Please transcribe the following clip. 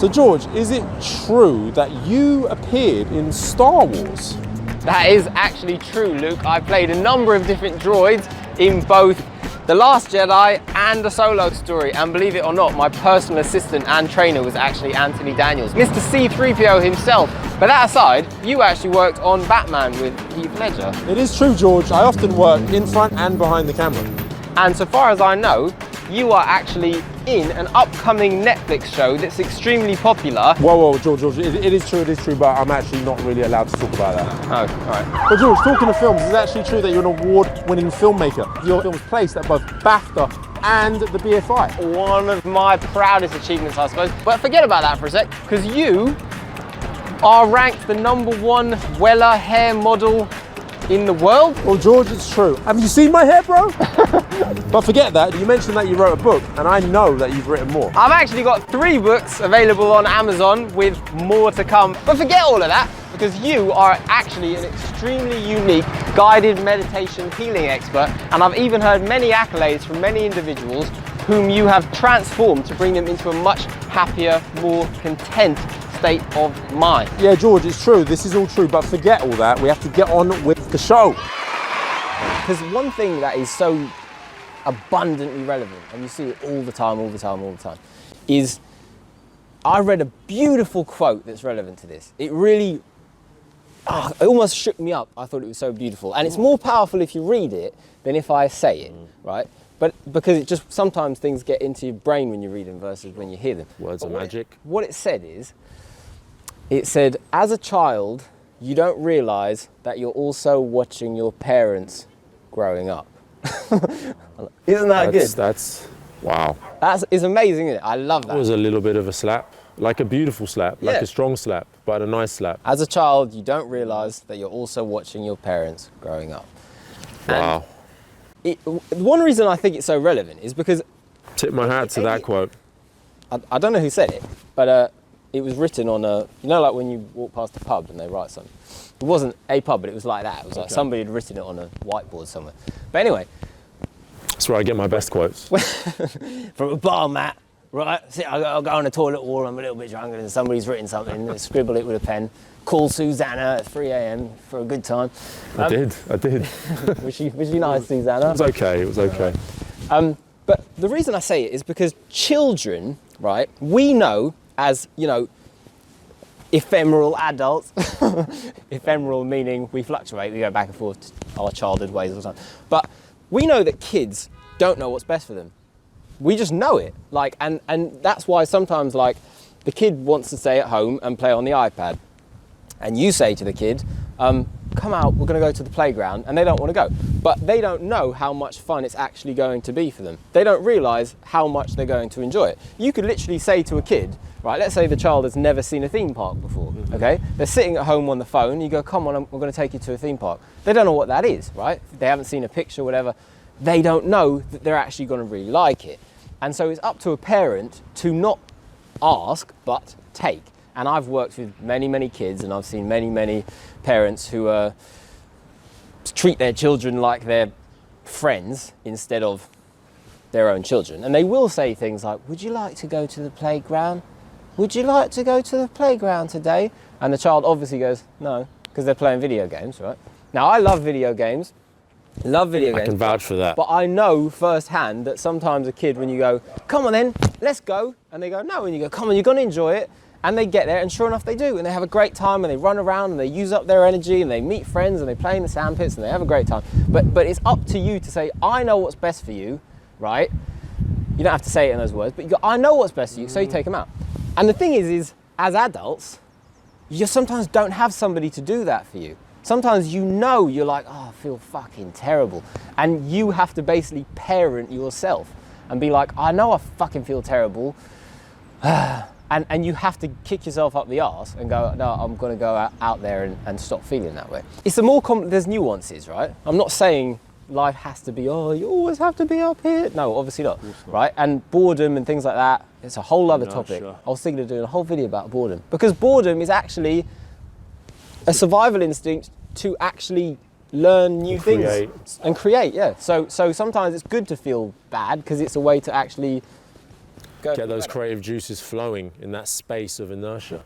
So George, is it true that you appeared in Star Wars? That is actually true, Luke. I played a number of different droids in both The Last Jedi and A Solo Story, and believe it or not, my personal assistant and trainer was actually Anthony Daniels, Mr. C-3PO himself. But that aside, you actually worked on Batman with Heath Ledger. It is true, George. I often work in front and behind the camera. And so far as I know, you are actually in an upcoming Netflix show that's extremely popular. Whoa, George, it is true, but I'm actually not really allowed to talk about that. Oh, all right. But George, talking of films, is it actually true that you're an award-winning filmmaker? Your film's placed at both BAFTA and the BFI. One of my proudest achievements, I suppose. But forget about that for a sec, because you are ranked the #1 Weller hair model in the world. Well, George, it's true. Have you seen my hair, bro? But forget that, you mentioned that you wrote a book, and I know that you've written more. I've actually got 3 books available on Amazon with more to come. But forget all of that, because you are actually an extremely unique guided meditation healing expert, and I've even heard many accolades from many individuals whom you have transformed to bring them into a much happier, more content state of mind. Yeah, George, it's true. This is all true, but forget all that. We have to get on with the show. Because one thing that is so abundantly relevant, and you see it all the time, is I read a beautiful quote that's relevant to this. It really, it almost shook me up. I thought it was so beautiful. And it's more powerful if you read it than if I say it, right? But because it just, sometimes things get into your brain when you read them versus when you hear them. Words are magic. What it said is, it said, as a child, you don't realise that you're also watching your parents growing up. Isn't that good? That's, wow. It's amazing, isn't it? I love that. That was a little bit of a slap, like a beautiful slap, like Yeah. a strong slap, but a nice slap. As a child, you don't realise that you're also watching your parents growing up. Wow. One reason I think it's so relevant is because... Tip my hat to that quote. I don't know who said it, but it was written on a... You know, like when you walk past a pub and they write something? It wasn't a pub, but it was like that. It was like somebody had written it on a whiteboard somewhere. But anyway... That's where I get my best quotes. From a bar mat, right? I'll go on the toilet wall, I'm a little bit drunk, and somebody's written something, scribble it with a pen. Call Susanna at 3 a.m. for a good time. I did. Was she nice, Susanna? It was okay. But the reason I say it is because children, right, we know as, you know, ephemeral adults, ephemeral meaning we fluctuate, we go back and forth to our childhood ways all the time. But we know that kids don't know what's best for them. We just know it. Like, and that's why sometimes, like, the kid wants to stay at home and play on the iPad. And you say to the kid, come out, we're going to go to the playground, and they don't want to go. But they don't know how much fun it's actually going to be for them. They don't realise how much they're going to enjoy it. You could literally say to a kid, right, let's say the child has never seen a theme park before, okay? They're sitting at home on the phone, you go, come on, we're going to take you to a theme park. They don't know what that is, right? They haven't seen a picture, whatever. They don't know that they're actually going to really like it. And so it's up to a parent to not ask, but take. And I've worked with many, many kids, and I've seen many, many parents who treat their children like they're friends instead of their own children. And they will say things like, would you like to go to the playground? Would you like to go to the playground today? And the child obviously goes, no, because they're playing video games, right? Now, I love video games. Love video games. I can vouch for that. But I know firsthand that sometimes a kid, when you go, come on then, let's go, and they go, no, and you go, come on, you're going to enjoy it. And they get there, and sure enough they do, and they have a great time, and they run around, and they use up their energy, and they meet friends, and they play in the sandpits, and they have a great time. But it's up to you to say, I know what's best for you, right? You don't have to say it in those words, but you go, I know what's best for you, so you take them out. And the thing is as adults, you sometimes don't have somebody to do that for you. Sometimes you're like, oh, I feel fucking terrible. And you have to basically parent yourself and be like, I know I fucking feel terrible. And you have to kick yourself up the arse and go, no, I'm going to go out there and stop feeling that way. It's there's nuances, right? I'm not saying life has to be, oh, you always have to be up here. No, obviously not, right? And boredom and things like that, it's a whole other topic. Sure. I was thinking of doing a whole video about boredom. Because boredom is actually a survival instinct to actually learn new things. And create, yeah. So sometimes it's good to feel bad because it's a way to actually Go. Get those creative juices flowing in that space of inertia.